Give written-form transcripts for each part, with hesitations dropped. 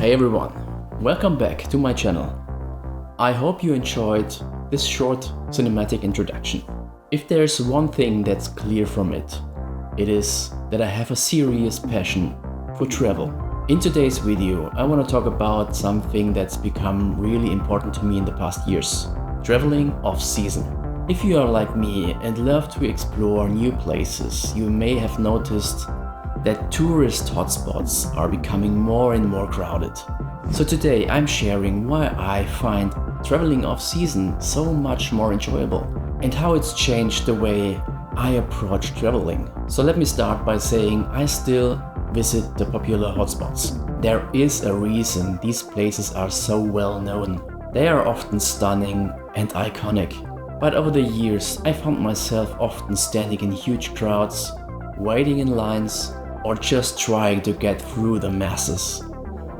Hey everyone, welcome back to my channel. I hope you enjoyed this short cinematic introduction. If there's one thing that's clear from it, it is that I have a serious passion for travel. In today's video, I want to talk about something that's become really important to me in the past years: traveling off-season. If you are like me and love to explore new places, you may have noticed that tourist hotspots are becoming more and more crowded. So today I'm sharing why I find traveling off-season so much more enjoyable and how it's changed the way I approach traveling. So let me start by saying I still visit the popular hotspots. There is a reason these places are so well known. They are often stunning and iconic. But over the years I found myself often standing in huge crowds, waiting in lines, or just trying to get through the masses.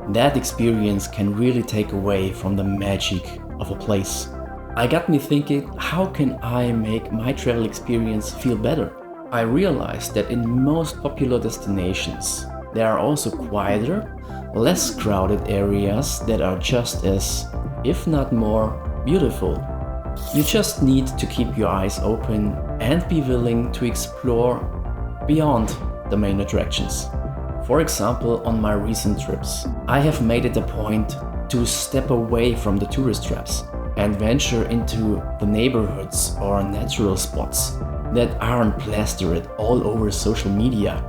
That experience can really take away from the magic of a place. It got me thinking, how can I make my travel experience feel better? I realized that in most popular destinations, there are also quieter, less crowded areas that are just as, if not more, beautiful. You just need to keep your eyes open and be willing to explore beyond the main attractions. For example, on my recent trips, I have made it a point to step away from the tourist traps and venture into the neighborhoods or natural spots that aren't plastered all over social media.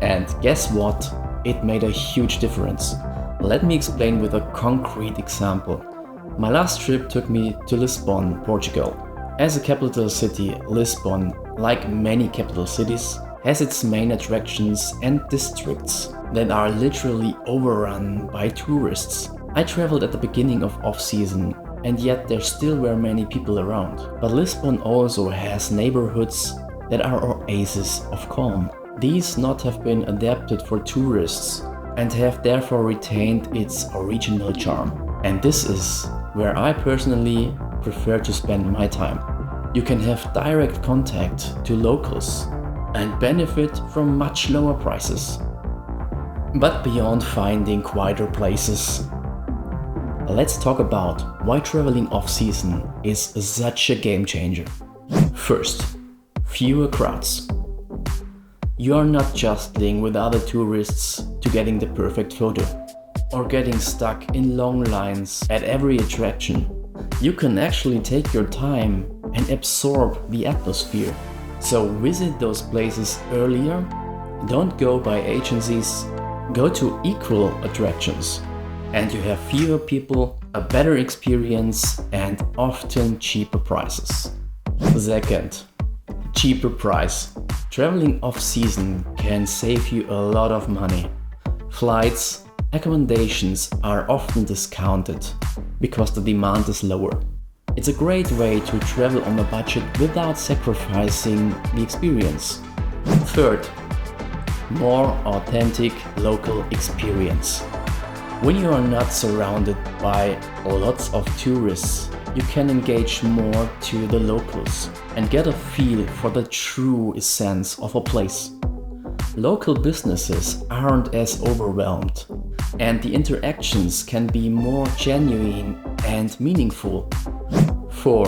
And guess what? It made a huge difference. Let me explain with a concrete example. My last trip took me to Lisbon, Portugal. As a capital city, Lisbon, like many capital cities, has its main attractions and districts that are literally overrun by tourists. I traveled at the beginning of off-season, and yet there still were many people around. But Lisbon also has neighborhoods that are oases of calm. These not have been adapted for tourists and have therefore retained its original charm. And this is where I personally prefer to spend my time. You can have direct contact to locals and benefit from much lower prices. But beyond finding quieter places, let's talk about why traveling off-season is such a game changer. First, fewer crowds. You are not just dealing with other tourists to getting the perfect photo or getting stuck in long lines at every attraction. You can actually take your time and absorb the atmosphere. So visit those places earlier, don't go by agencies, go to equal attractions, and you have fewer people, a better experience, and often cheaper prices. Second, cheaper price. Traveling off-season can save you a lot of money. Flights, accommodations are often discounted because the demand is lower. It's a great way to travel on a budget without sacrificing the experience. Third, more authentic local experience. When you are not surrounded by lots of tourists, you can engage more to the locals and get a feel for the true essence of a place. Local businesses aren't as overwhelmed, and the interactions can be more genuine and meaningful. 4.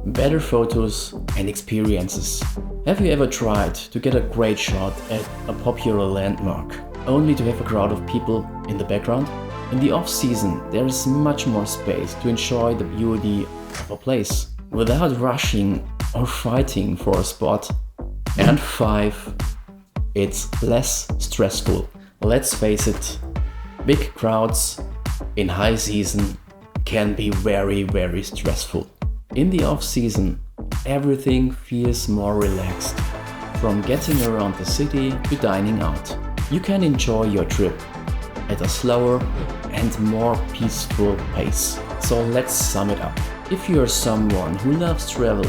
Better photos and experiences. Have you ever tried to get a great shot at a popular landmark, only to have a crowd of people in the background? In the off-season, there is much more space to enjoy the beauty of a place, without rushing or fighting for a spot. And 5. It's less stressful. Let's face it, big crowds in high season can be very stressful. In the off-season, everything feels more relaxed. From getting around the city to dining out, you can enjoy your trip at a slower and more peaceful pace. So let's sum it up. If you are someone who loves travel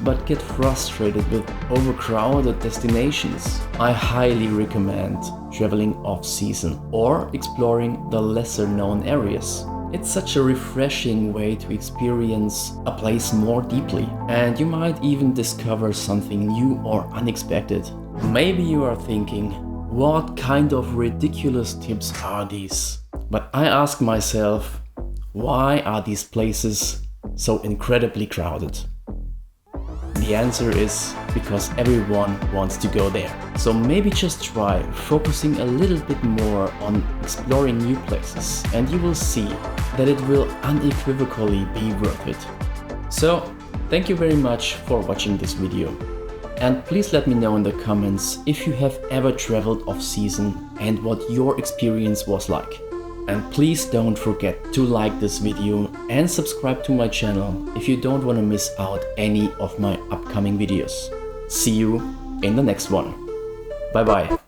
but get frustrated with overcrowded destinations, I highly recommend traveling off-season or exploring the lesser-known areas. It's such a refreshing way to experience a place more deeply, and you might even discover something new or unexpected. Maybe you are thinking, what kind of ridiculous tips are these? But I ask myself, why are these places so incredibly crowded? The answer is because everyone wants to go there. So maybe just try focusing a little bit more on exploring new places, and you will see that it will unequivocally be worth it. So, thank you very much for watching this video. And please let me know in the comments if you have ever traveled off season and what your experience was like. And please don't forget to like this video and subscribe to my channel if you don't want to miss out any of my upcoming videos. See you in the next one. Bye bye.